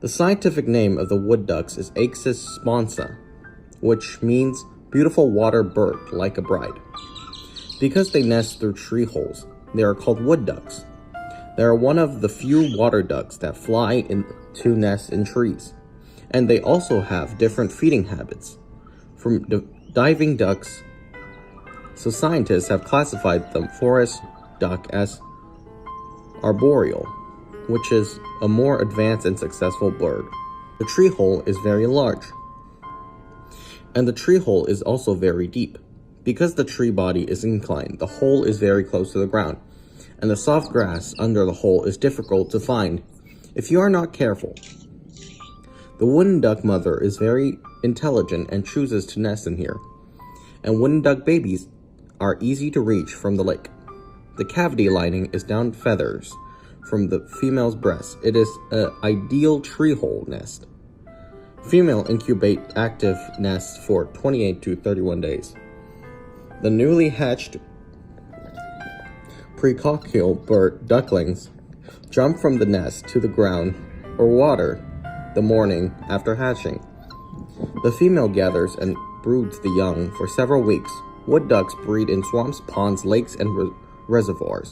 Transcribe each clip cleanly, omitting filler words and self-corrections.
The scientific name of the wood ducks is Axis sponsa, which means beautiful water bird like a bride. Because they nest through tree holes, they are called wood ducks. They are one of the few water ducks that fly into nests in trees, and they also have different feeding habits from diving ducks, so scientists have classified the forest duck as arboreal, which is a more advanced and successful bird. The tree hole is very large, and the tree hole is also very deep. Because the tree body is inclined, the hole is very close to the ground, and the soft grass under the hole is difficult to find if you are not careful. The wooden duck mother is very intelligent and chooses to nest in here, and wooden duck babies are easy to reach from the lake. The cavity lining is down feathers from the female's breast. It is an ideal tree hole nest. Female incubate active nests for 28 to 31 days. The newly hatched precoccial bird ducklings jump from the nest to the ground or water the morning after hatching. The female gathers and broods the young for several weeks. Wood ducks breed in swamps, ponds, lakes, and reservoirs.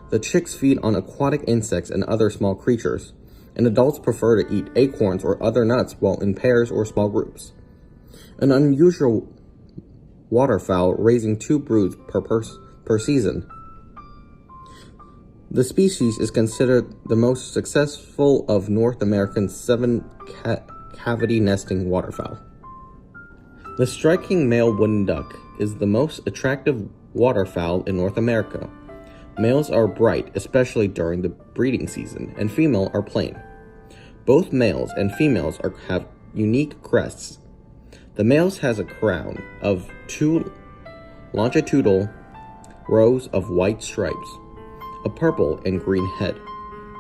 The chicks feed on aquatic insects and other small creatures, and adults prefer to eat acorns or other nuts while in pairs or small groups. An unusual waterfowl raising 2 broods per season. The species is considered the most successful of North American 7-cavity nesting waterfowl. The striking male wooden duck is the most attractive waterfowl in North America. Males are bright, especially during the breeding season, and female are plain. Both males and females have unique crests. The males has a crown of 2 longitudinal rows of white stripes, a purple and green head,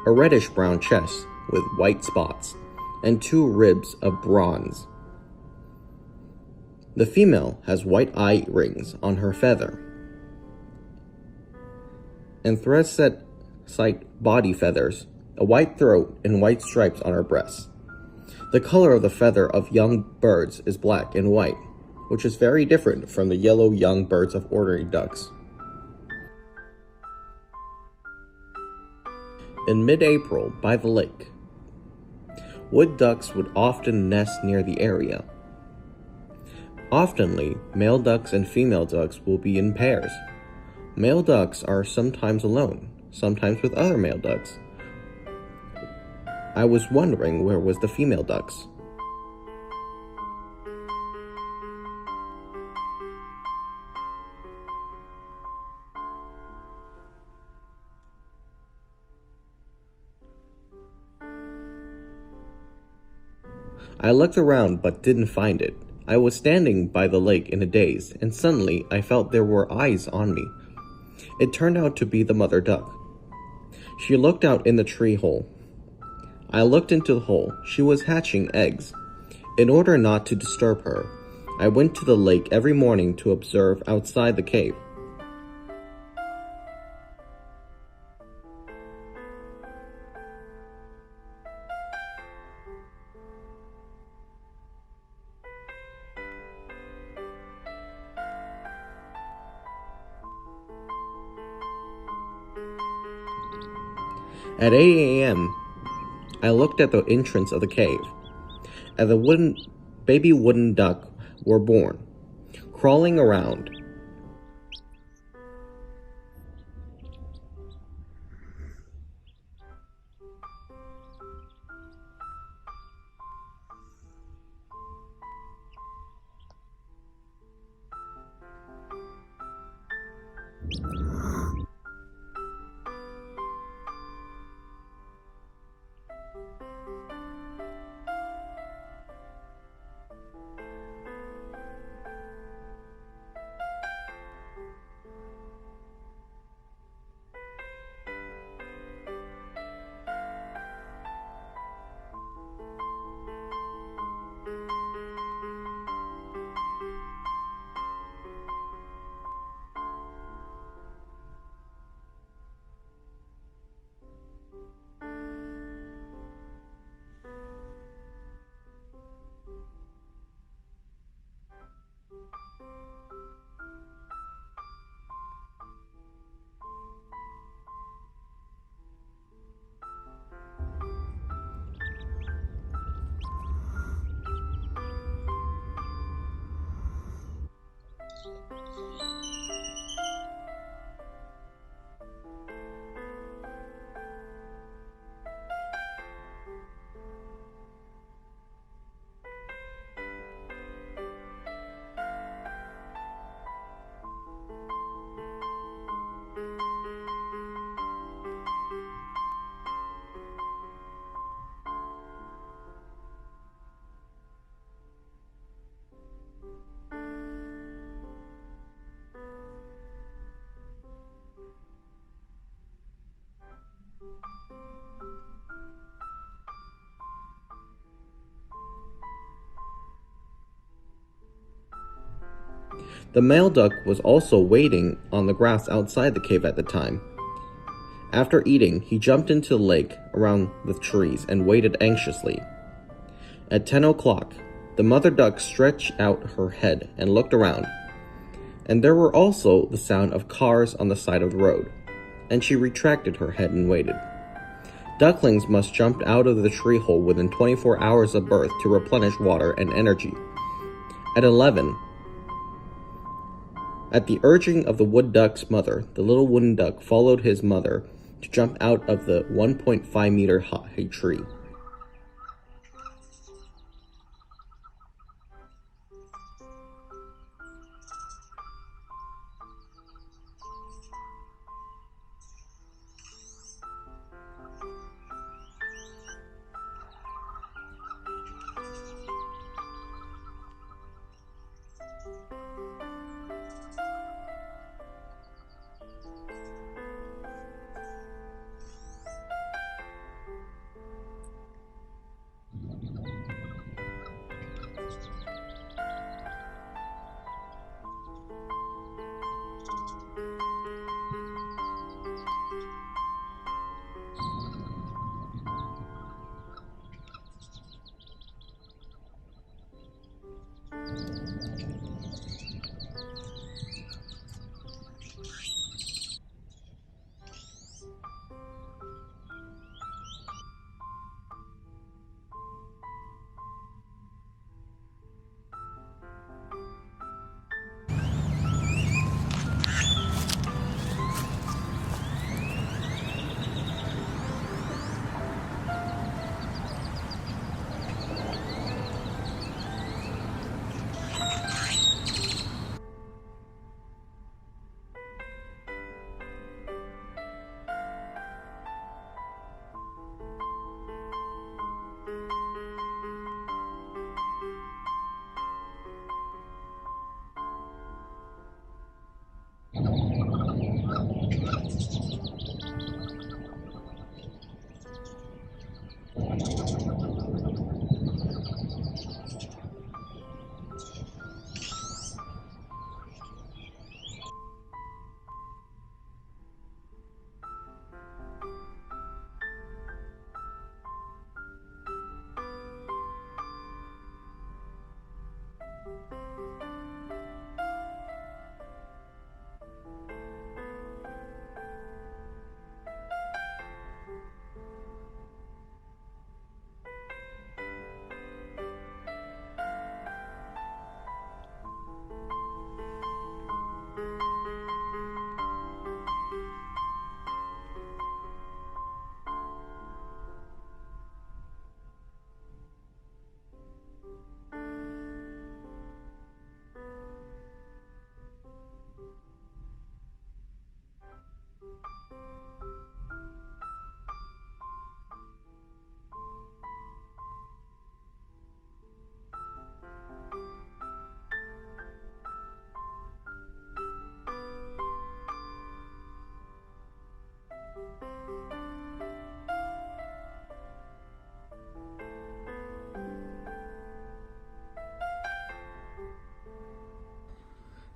a reddish-brown chest with white spots, and 2 ribs of bronze. The female has white eye rings on her feather and thread-set body feathers, a white throat, and white stripes on her breasts. The color of the feather of young birds is black and white, which is very different from the yellow young birds of ordinary ducks. In mid-April, by the lake, wood ducks would often nest near the area. Oftenly, male ducks and female ducks will be in pairs. Male ducks are sometimes alone, sometimes with other male ducks. I was wondering where was the female ducks. I looked around but didn't find it. I was standing by the lake in a daze, and suddenly I felt there were eyes on me. It turned out to be the mother duck. She looked out in the tree hole. I looked into the hole. She was hatching eggs. In order not to disturb her, I went to the lake every morning to observe outside the cave. At 8 a.m., I looked at the entrance of the cave, and the baby wooden duck were born, crawling around. The male duck was also waiting on the grass outside the cave at the time. After eating, he jumped into the lake around the trees and waited anxiously. At 10 o'clock, the mother duck stretched out her head and looked around, and there were also the sound of cars on the side of the road, and she retracted her head and waited. Ducklings must jump out of the tree hole within 24 hours of birth to replenish water and energy. At 11, at the urging of the wood duck's mother, the little wooden duck followed his mother to jump out of the 1.5 meter high tree.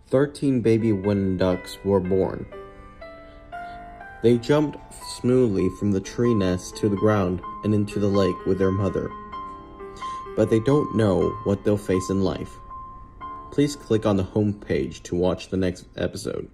"13 baby wooden ducks were born. They jumped smoothly from the tree nest to the ground and into the lake with their mother. But they don't know what they'll face in life." Please click on the home page to watch the next episode.